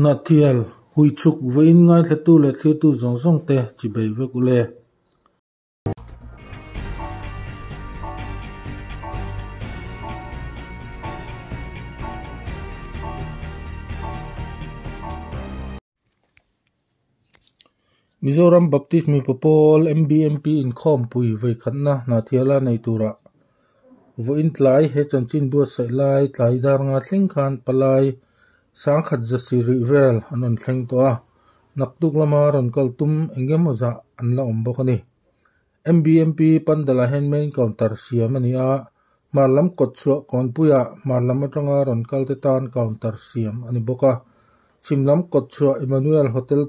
na thial hui chuk vein ngai thletu le thlitu zong zong te chi bei ve kule Mizoram Baptist mi popol MBMP in khom pui ve khatna na thiala nei tura vo in tlai he chanchin buat sai lai tlai dar nga thleng khan palai sang khat jasi ri vel anon thleng to a naktuk lama ron kal tum engem oza an la om bokani MBMP pandala hen main counter siam ani a marlam kot chu kon puya marlam atanga ron kal te tan counter siam ani boka chimlam kot chu Emmanuel Hotel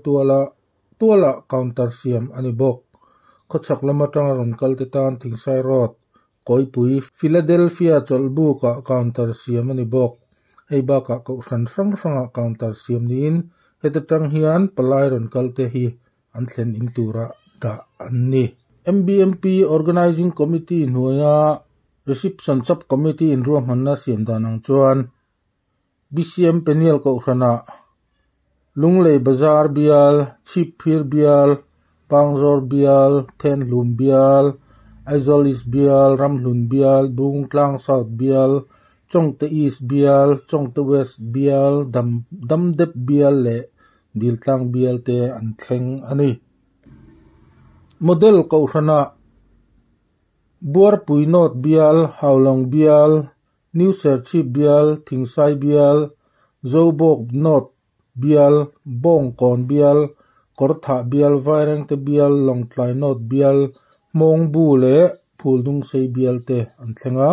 tuala counter siam ani bok khochak lama tanga ron kal te tan thingsai road koipui Philadelphia cholbu ka counter siam ani bok heiba ka ko ran sang counter siam nin hetatang hian palai ron kalte hi an thlen in tura da anni MBMP organizing committee nuaya reception sub committee in ruang hanna siam danang chuan BCM panel ko rana lunglei bazar bial chip phir bial pangzor bial then lum bial Aizolis bial ramhlun bial bung tlang south bial chongte east bial chongte west bial damdep bial le diltlang bial te an thleng ani model ko rana buar puinot bial haulong bial new serchi bial thingsai bial zobok not bial bong kon bial kortha bial vaireng te bial longtlai not bial mong bu le phuldung sei bial te an thlenga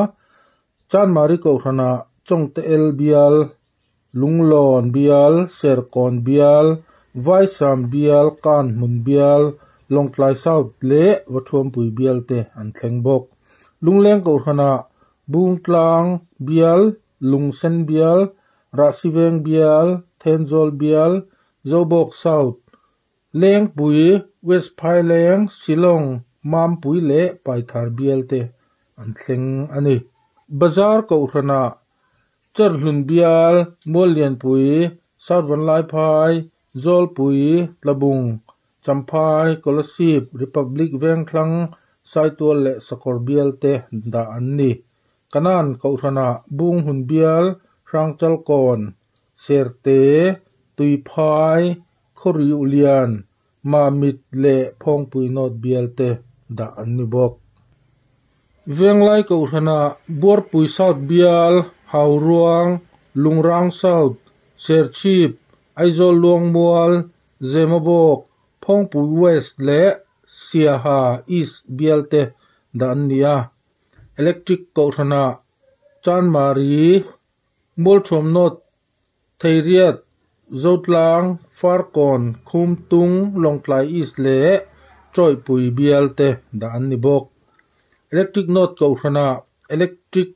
chan mari ko rana chongte el bial lunglon bial serkon bial vaisam bial kan mun bial longtlai south le wathom pui bial te an thleng bok lungleng ko rana bungtlang bial lungsen bial rasiveng bial thenjol bial zobok south leng pui west phai leng silong mam pui le paithar bial te an thleng ani bazar ko rana charhlun bial molian pui south vanlai phai zol pui tlabung champhai kolasip republic vengthlang saitol le sakor bial te da anni kanan ko rana bung hun bial rangchal kon serte tuiphai khoriulian mamit le phongpui not bial te da anni bok venglai ko rana borpui south bial hauruang lungrang south serchip aizol luangmual zemabok phongpui west le siaha east bial te da annia electric ko rana chanmari molthom not theiriat zotlang farkon khumtung longtlai east le choipui bial te da anni bok electric not ko rana electric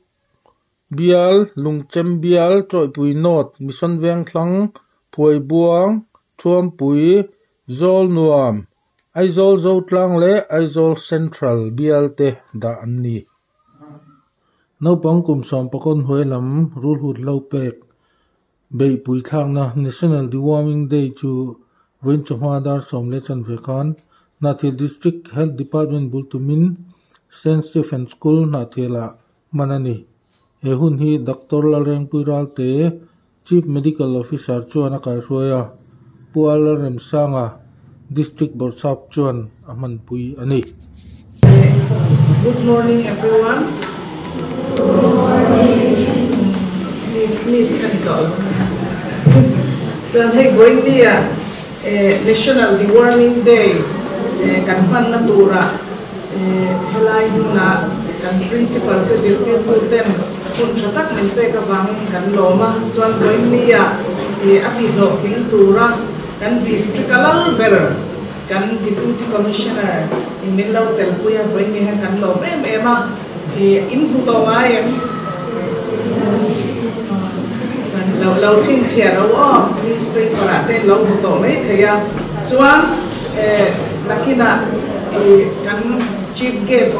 bial lungchem bial choipui not mission vengthlang phuai buang thuampui zol nuam aizol zotlang le aizol central bial te da anni naupang kumsom pakon hoilam rul hut lopek bei pui thlang na National Deworming Day chu voin chuma dar somle chan vekhan Nathil District Health Department bultumin St. Stephen School Nathila manani he hun hi Dr. Lalreng Puiral te Chief Medical Officer chuan akai roya pual rem sanga District Board Sap chuan aman pui ani Good morning everyone. Miss Kanikol. So hey going the National Deworming Day kanpan natura helai na kan principal ke zirtin tuten kun chatak min pe ka bangin kan loma chuan going the api do ting tura kan district kalal better kan deputy commissioner in Minlo Telpuya going the kan lom ema in huto em lâu xin chia đâu ministry còn là tên lâu một tổ mấy thầy à chuan là khi nào kan chief guest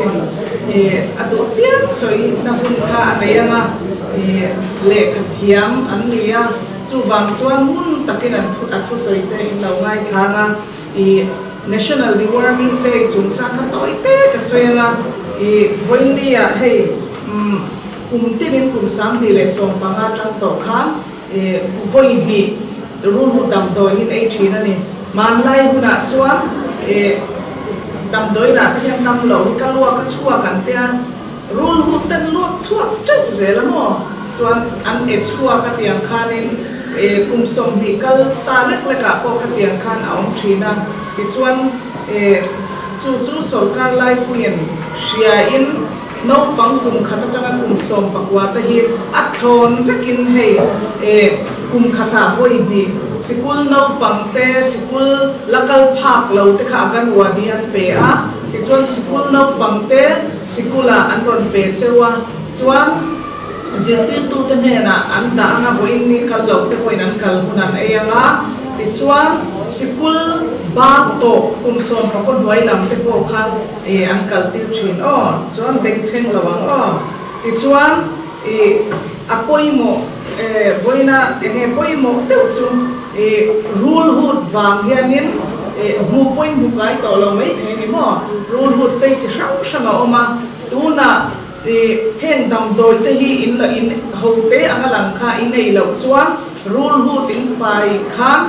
atu pian soi na hun kha này mà lệ thiam anh nia chu wang chuan mun takin an thu soi te in lo ngai thanga I National Deworming Day chung cha ka toi te ka soenga I voinia hei tin kum sam di le song panga tang to khan voi bi ru ru dam do in ei thina ni man lai huna chuan dam doi na ka yang nam lo ka lua ka chua kan te rul hu ten luak chuak chau zela mo chuan an e chua ka tiang khanin kum som di kal ta lek leka po ka tiang khan aung thina ti chuan chu sarkar lai puin sia in no pang kum khata changa kum som pakwa ta hi athon vekin hei kum khata hoi bi sikul no pang te sikul lakal phak lo te kha kan wa ni an pe a ti chuan sikul no pang te sikula an ron pe chewa chuan zirtir tu te ne na an da na voin ni kal lo te poin an kal hunan eyanga ti chuan sikul ba to kum som pa ko doi lam te po khan an kal ti thin chuan beng cheng lawang ti chuan apoimo boina enge poimo te chu rule hood wang hianin hu point hu kai to lo mai the ni mo rule hood te chi hrang hrang oma tuna heng dam doi te hi in la in ho te angalang kha in nei lo chuan rule hood in pai khan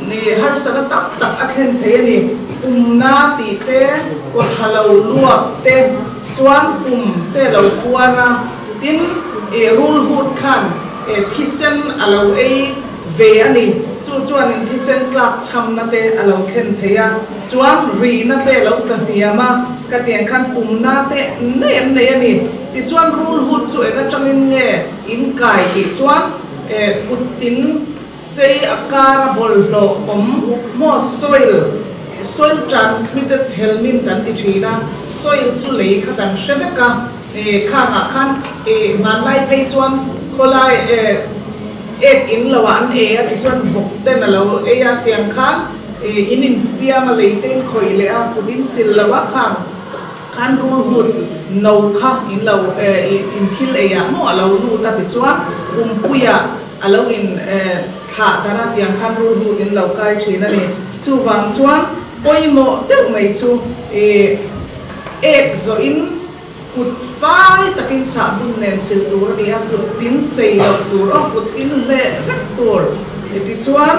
ni har sana tak tak akhen the ni na ti te ko thalo luak te chuan te lo puana tin rule hood khan thisen alo ve ani chuan in thisen klak cham na te alo khen theya chuan ri na te lo ka hiama ka tiang khan na te nei ani ti chuan rule hood chu eka tangin nge in kai ti chuan kutin sei akara bol lo mo soil transmitted helmin kan ti thina soil chu lei kha kan shebeka kha khan man lai pe chuan kholai in lawan ti chuan bok te na lo ya tiang khan in fia ma lei ten khoi le a kubin sil lawa khan rule hood no kha in lo in khil ya mo alo lu ta ti chuan puya alo in tha dara tiang khan rule hood in lo kai thina ni chu wang chuan poimo deuh mai chu zo in kut vai takin sa bun nen sil tur dia kut tin sei lo tur kut tin le rek tur ti chuan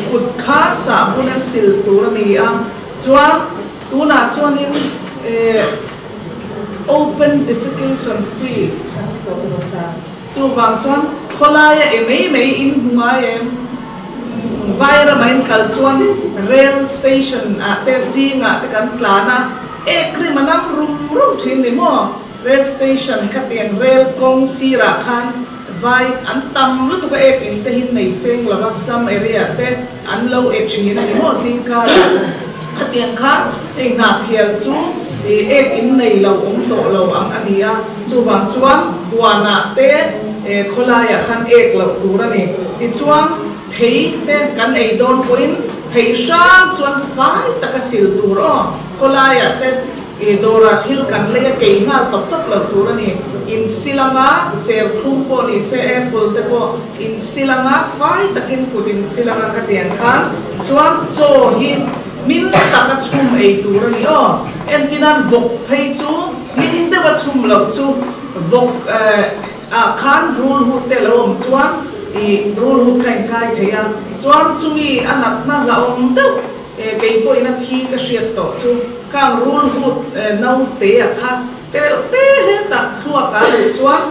kut kha sa bun nen sil tur mi a chuan tuna chuan in open defecation free chu wang chuan kholaya mei in hunga vaira main kal chuan rail station te zinga te kan klana kri manam rum thin ni mo rail station ka tiang rail kong sira khan vai an tam lu tu ka in te hin nei seng lava stam area te an lo thina ni mo sing ka tiang khan na thial chu in nei lo to lo ang ania chu wang chuan buana te kholaya khan lo turani ti chuan thei te kan ei don point thei sang chuan fai takasil turo kholaya te dora hil kan le ke nga top lo turani in silanga ser khumpo ni se full te po in silanga fai takin kutin silanga ka tiang khan chuan cho hi min taka chum ei turani entinan vok phei chu min de wa chum lo chu vok khan rule hu te lo chuan rule hu kai theya chuan chumi anak na laom deuh ke poina thi ka hriat to chu kang rule hu no te kha te he ta thua ka chuan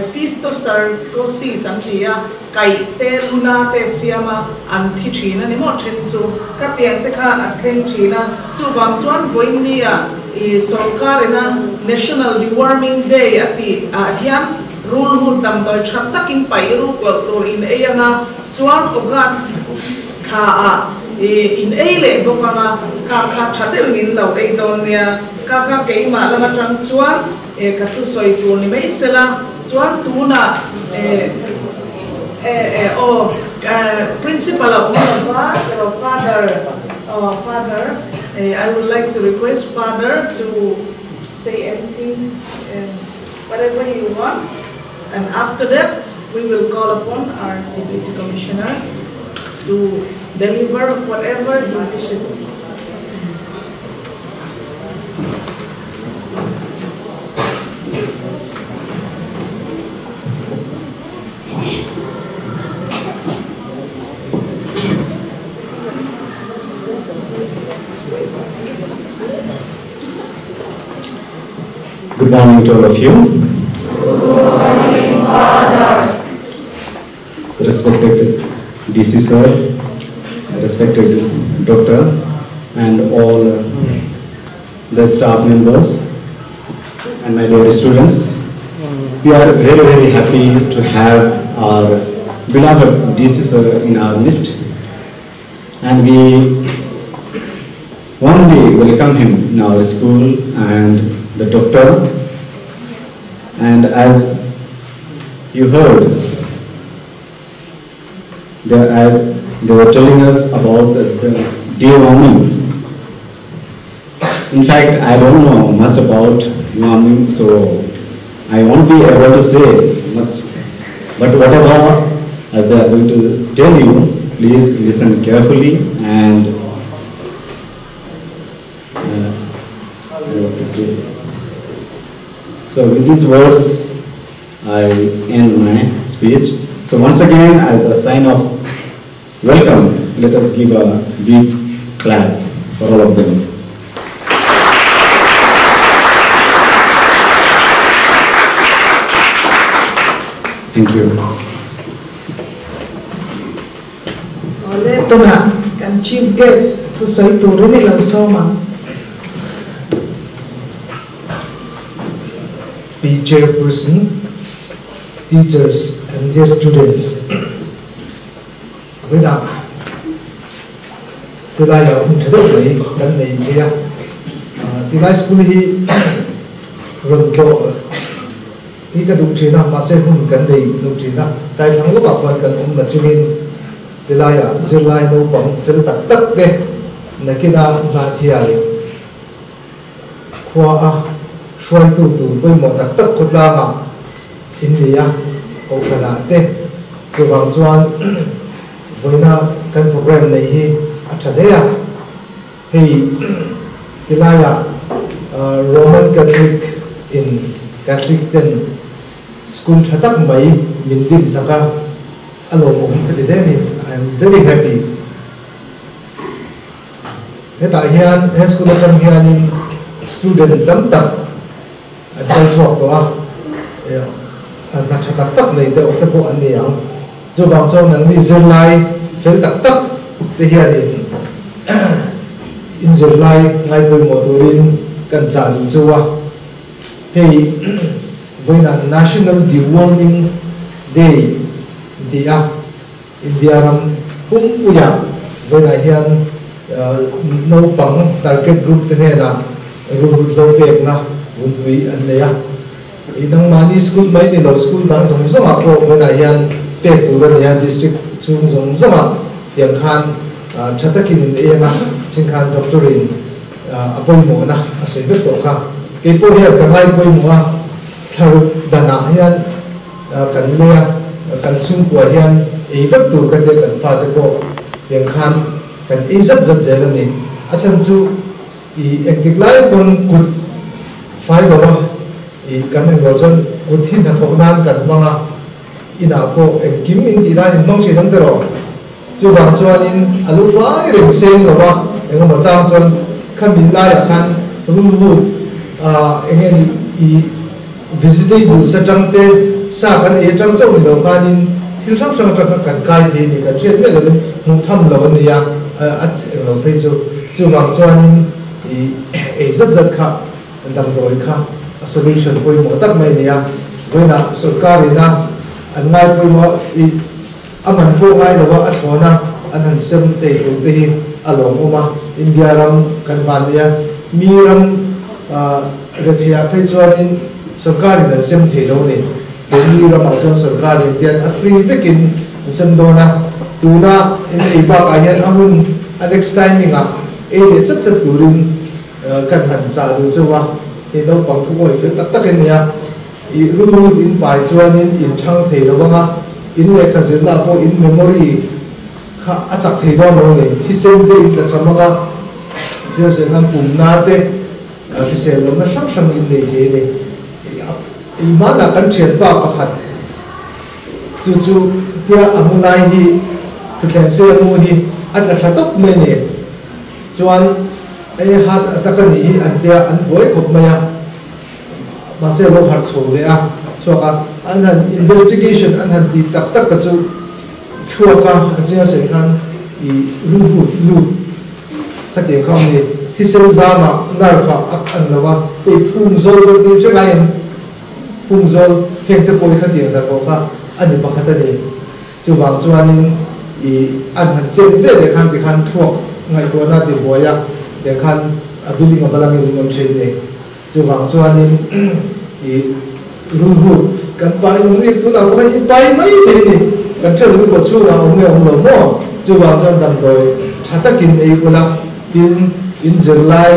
cysticercosis an thia kai te luna te siama an thi thina ni mo thin chu ka tiang te kha a khen thina chu bang chuan voinia sarkarina National Deworming Day ati hian rule hu dam doi that takin pai ru ko tur in eyanga chuan August kha in le bokanga ka thate in lo ei don nia ka ke ma lama tang chuan ka tu soi tu ni mai sela chuan tuna principal of father I would like to request father to say anything whatever you want. And after that, we will call upon our Deputy Commissioner to deliver whatever he wishes. Good morning to all of you. Good morning, Father. Respected DC sir, respected doctor, and all the staff members, and my dear students. We are very, very happy to have our beloved DC sir in our midst, and we one day welcome him in our school and the doctor. And as you heard, as they were telling us about the deworming. In fact, I don't know much about deworming, so I won't be able to say much. But whatever, as they are going to tell you, please listen carefully and so with these words, I end my speech. So once again, as a sign of welcome, let us give a big clap for all of them. Thank you. Oleh tuna kan chief guest tu say turun ni lang soma. Be chairperson, teachers and their students. Without Tilai Untreway, then they Tilai school he run to he got to China, Masehun can they look China, Titan look up one can the Chilin Tilaya, Zilai no bomb, fill that de Nakida Natiali. Qua xoay tu với một đặc tất quốc gia mà India có khả năng thế từ vòng chuan với na cái program này hi achha đấy à thì là Roman Catholic in Catholic then school cha tak mai min din saka alo mo cái đấy ni I'm very happy thế tại hiện hết school trong hiện in student đấm tập adults walk to na chatak tak nei te okte po an niang chu wang chong nang ni zirlai fel tak tak te hian in zirlai ngai pui mo turin kan cha du chuwa hei voina National Deworming Day dia India ram hum puya voina hian no pang target group te ne na ru lo pek na Untui and Lea. Inang Mani School, Mighty Law School, Dang Song Zoma, Venayan, Pepurania District, Chung Zong Zoma, Yang Khan, Chatakin in the Ena, Sinkan Doctorin, Apoimona, as a Vetoka. People here can like Poimoa, Karu Danahian, Kanlea, Kansum Guahian, even to Kadek and Father Bob, Yang Khan, can Izat Zelani, Achantu, the Ectic on good. Five of them, can Nelson, good hint at Honan, Katmanga, in Apo, and Kim in the line, Monkey on the road. Two rounds one in Alufa, and saying the walk, and on the Johnson, can be lie, can rule, again, he visited Sajante, Sakan, a Johnson, the Locanin, till some can guide him, you can share Melon, Mutam Lonia at Lopejo, two rounds one in a Zazat cup. Dang doi kha a solution poi mo tak mai nia voina sarkari na an ngai poi mo I aman po ngai lawa at hona anan sem te hu te hi along oma India ram kanvania mi ram rethia pe chuanin sarkari nan sem the lo ni ke mi ram a chuan sarkari tian a free vekin sem dona tuna in ei ba ka hian amun a next timing a e de chat chat turin kan han cha du chuwa he do pang thu oi fe tak tak en ya I ru in pai chuan in chang thei lo wanga in le khazirna po in memory kha achak thei do no le hi sen de in la chamanga je se nan pum na te hi se lo na sang sang in le he ne i ma na kan chen pa pakhat chu chu tia amulai hi thuthleng se mu hi atla thlatok me ne chuan hat atakani hi an tia an boi khop maya ma se lo har chho le a chuaka an han investigation an han ti tak tak ka chu thuaka achia se khan I lu khate kham ni hisen zama narfa ak an lawa pe phum zol do tin chungai phum zol hekte poi khate da ko ka ani pakhata ni chu wang chuanin I an han chen ve de khan ti khan thuak ngai to na ti boya de khan a building a balang in nom chen ne chu wang chuanin I ru kan pai nong ni tu na ko hi pai mai de ni kan chen lu ko chu na ong nge ong lo mo chu wang chuan dam doi thatakin ei kola in zirlai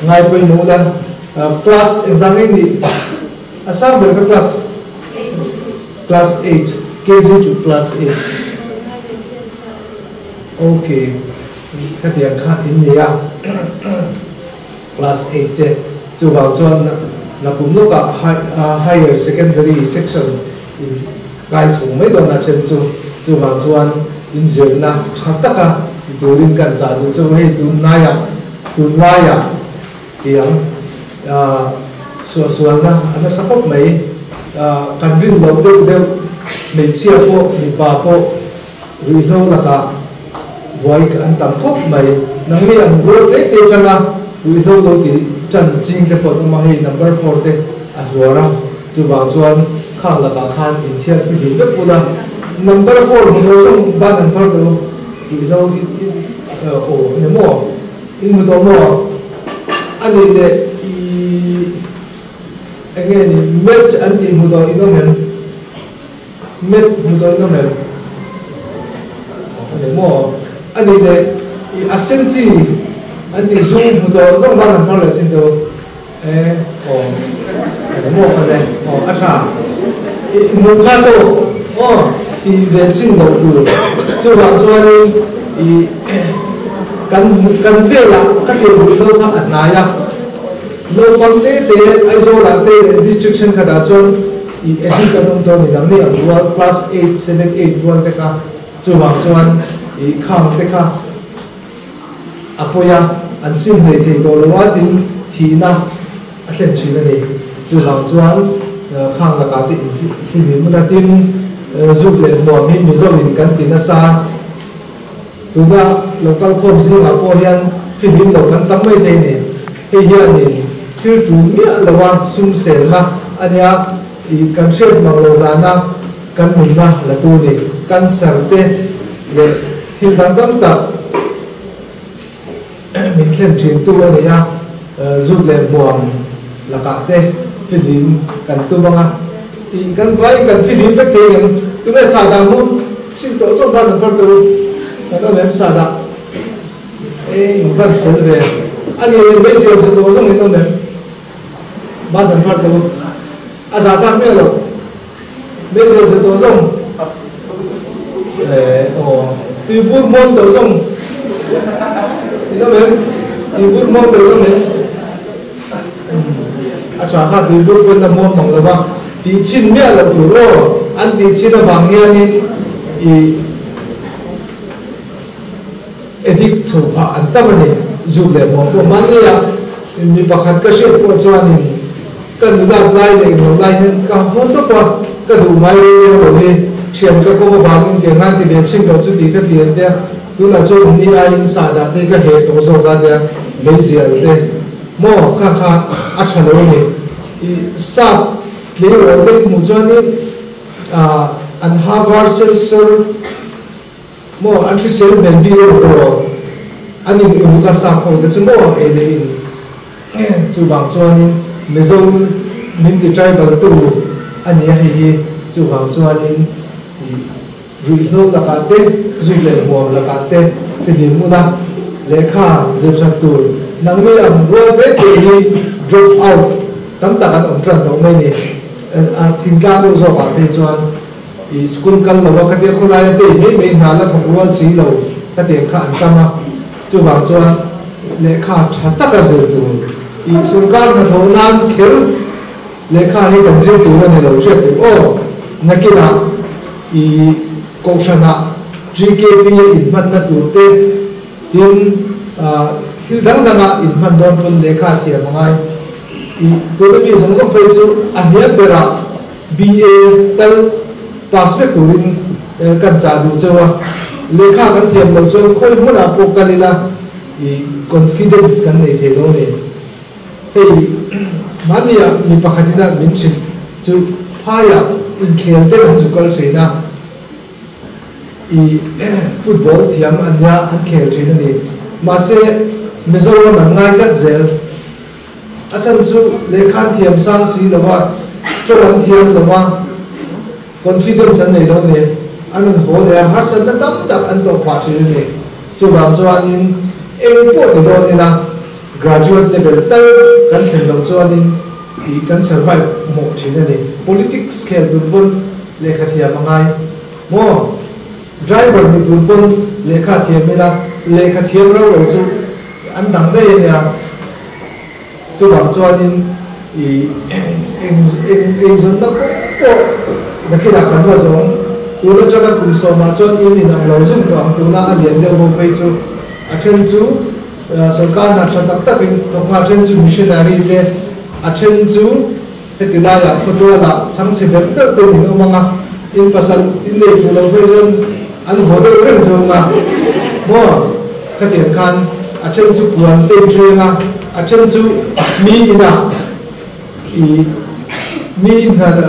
ngai pai no la class exam ni asam ber ka class 8 KG to class 8 okay khatiang kha in nia class 8 te chu wang chuan na kumno ka higher secondary section kai chung mai do na chen chu wang chuan in zirna thataka turin kan cha du chu hei tun naya tiang sual na ana sakop mai kan ring lo de me chia po ni pa po ri lo la ka boy an tam thop mai nang mi ang ro te changa ri lo ti chan ching te po ma hei number 4 te a huara chu wang chuan khang la ka khan in thiar fi hi be pula number 4 ni lo song ban an par do ri lo o ne mo in mo do mo ani le again met anti mudo inomen met mudo inomen ane mo ani le asenti anti zoom mudo zong ban an parle sin do o ane mo kale o acha mo ka do o I ve chin do tu chu wa chuani I kan ve la ka te bu lo ka anaya lo pangte te aizo la te restriction khada chon I education to ni dang ni a class 8 7 8 1 te ka chu wang chuan I khang te kha apoya an sim le the do lo wa tin thina a hlem thina ni chu wang chuan khang la ka ti in mu la tin zuk le mo mi mi zo in kan tin sa tunda local khom zi a po hian film lo kan tam mai the ni he hian ni thil chu mi lawa sum sel la ania I kan shet mang lo la na kan mun na la tu ni kan sar te le thil dam dam ta min khem chin tu ani ya zu le muam la ka te film kan tu banga I kan vai kan film te ke ngam tu me sa da mu chin to chong ban par tu ka mem sa da in van fel ve ani me se so to so me to mem ban dan par tu aza ta me lo me se so to so o tu bur mon to so ito mem tu bur mon to so mem acha ka tu bur ko na mo mong la ba ti chin me la tu ro an ti chin bang hian I edik chopa an tamani zu le mo ko mania mi pakhat ka she ko chuanin kan da lai le mo lai hen ka hon to pa ka du mai lo he thiam ka ko ba in te man ti be chin lo chu ti ka ti en te tu na chu ni a in sa da te ka he to so ka te le zial te mo kha a tha lo ni I sa le ro te mu chuanin an Harvard sensor mo anti sel men bi ro do ani u ka sa ko de chu mo e le in chu bang chuanin mezong min ti tribal tu ani hi chu bang chuanin ri lo la ka te zu le mo la ka te film mu la lekha zepsa tur nang ni am ro de te hi drop out tam ta kan om tran do mai ni a thing ka do zo ka pe chuan school kal lo ka te khulai te me na la thongwal si lo ka te kha an kama chu wang chuan lekha thata ka zir tu sarkar na thonan khel lekha hi kan zir tu na lo che tu o nakina koshana GKP in man na tu te tin thil dang danga in man don pun lekha thia mangai tu le bi song song phei chu ania bera BA tal pass ve turin kan cha du chawa lekha kan thiam lo chuan khoi huna po kalila confidence kan nei the do ne hei mania mi pakhatina min chin chu phaya in khel te kan chu kal thina football thiam anya an khel thina ni ma se Mizoram an ngai khat zel achan chu lekha thiam sang si lawa choran thiam lawa confidence an nei do ne an ho le har san na tam tak an to pha thina ni chu wang chuan in engpo de do ni la graduate level tal kan thlen lo chuan in kan survive mo thina ni politics scale bun lekha thiam mangai mo driver ni bun lekha thiam mela lekha thiam ro ro chu an dang dei nia chu wang chuan in eng zon na ko nakila kan la zong ula chana kum so ma chuan in ang lo zum ko ang tuna alian deuh bo pei chu a then chu sarkar na tha tak tak in thokma then chu missionary te a then chu hetilaya photwala changse ber te te ni omanga in pasal in nei fu lo pei chuan an vote rem chunga mo khatian khan a then chu puan te tringa a then chu mi ina mi na da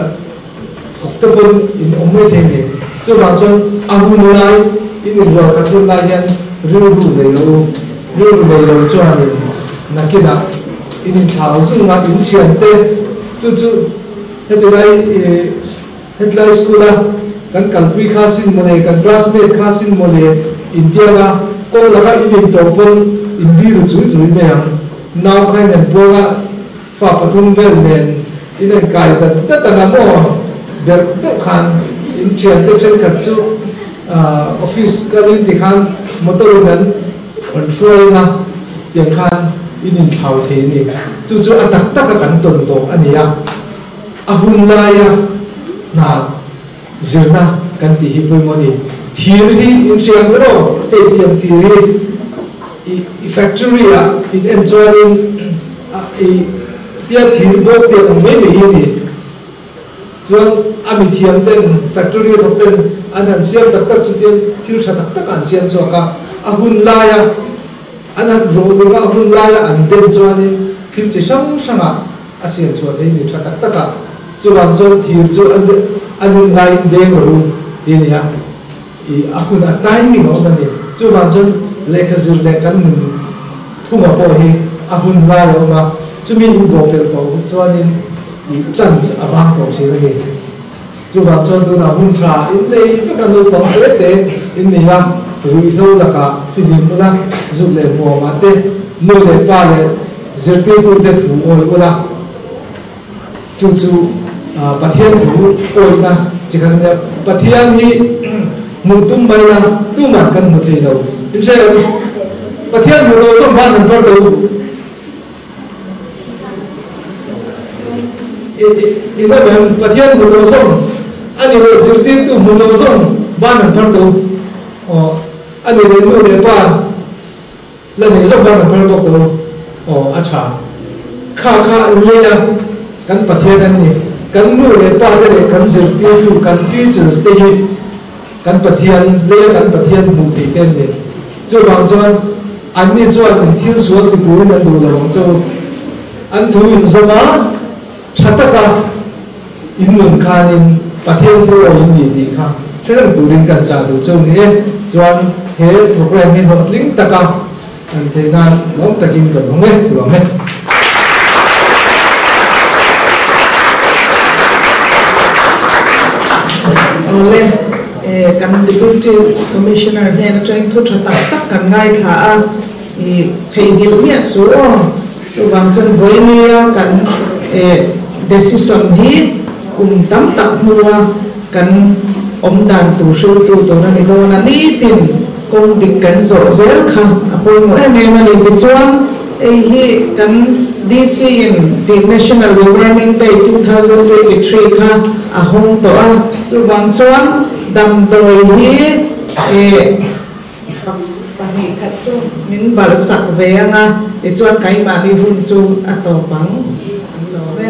thoktabun in omai the ni chu ma chuan ahun lai in rual khathun lai yan ru nei lo chuan ni nakina in thau zunga in chian te chu hetlai skula kan kalpui kha sin mole kan classmate kha sin mole india la ko laga in topon in biru chu me ang naw khain an boga fa pathum vel nen in an kai ta ta mo ber te khan in chian te chen khat chu office kalin ti khan motorunan control na tiang khan in thau the ni chu atak tak kan ton to ania ahun laya na zirna kan ti hi poi moni thir hi in chiang ro te tiam thir hi factory a in enjoying tia thir bo te me hi ni chuan ami thiam ten factory thok ten anan siam tak tak sutian thil tha tak tak an siam chuaka ahun laya anan ro nga ahun laya an den chuanin thil chi sang sanga asiam chua thei ni tha tak taka chuan chuan thir chu anun ngai deng ro ini ya ahun a timing o mani chuan chuan lekha zir le kan thuma po hi ahun laya ma chumi in go pel po chuanin chance avang ko chi ni chu wa chuan tu na hun tra in nei ka kan no pang te in ni ha rui tho la ka film la zu le mo ma te no le pa le zerte ku te thu oi ula chu pathian thu oi na chi kan ne pathian hi mu tum bai na tu ma kan mu thei lo in se pathian mu lo som ban an par do ina ben pathian mu lo som ani le zirtin tu mu lo som ban an par do o ani le nu le pa la nei som ban an par do ko o acha kha le ya kan pathian ani kan nu le pa le kan zirtin tu kan teachers te hi kan pathian le kan pathian mu te ten ni chu wang chuan an ni chuan in thil sual ti turin an du lo wang chu an thu in zoma chataka in nun khanin pathian thu in ni kha thirang turin kan cha du chu ni chuan he program hi no tling taka an the nan long takin kan lo nge ole kan deputy commissioner he na train thu tha tak kan ngai kha a theigil mi so wang chon voinia kan decision hi kum tam tak mua kan om dan tu shu tu to na ni do na ni tin công việc kan zo zel kha apoi mo em mani ti chuan hi kan DC in the National Warming Day 2023 kha a hong to a chu bang chuan dam doi hi pani khat chu min bal sak ve anga ti chuan kai ma ni hun chu a to bang lo ve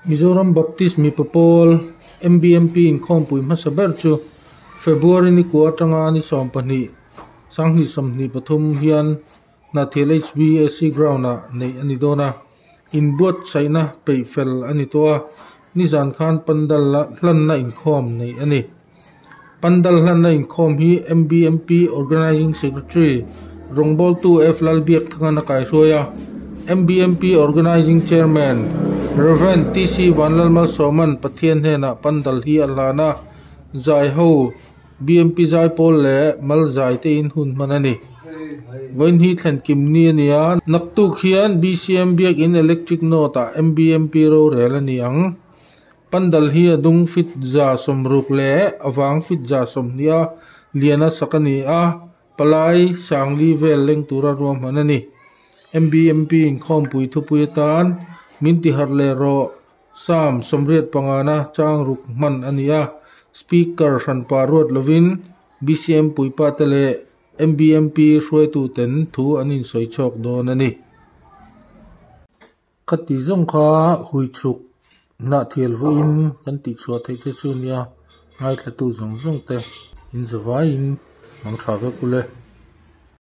Mizoram Baptist mi papol MBMP in khom pui ma saber chu February ni ko atanga ni som pani sangni samni pathum hian na thel HBAC ground na nei ani dona in buat chaina peifel ani toa ni zan khan pandal hlan na in khom nei ani pandal hlan na in khom hi MBMP organizing secretary rongbol 2F lalbiak thanga kai soya MBMP organizing chairman Reverend TC Vanlalmal Soman Pathian hena pandal hi alana zai ho BMP zai pol le mal zai te in hun manani voin hi thlan kim ni ania naktu khian BCM biak in electric nota MBMP ro relani ang pandal hi adung fit za somruk le awang fit za somnia liana sakani a palai sangli vel leng tura rom manani MBMP in khom pui thu pui tan minti harle ro sam somriat pangana chang ruk man ania speaker ran parot lovin BCM pui patale MBMP hroi tu ten thu anin soi chok don ani khati zong kha hui chuk na thiel voin kan ti chua thei te chunia ngai thla tu zong zong te in zawai in mang tha ve kule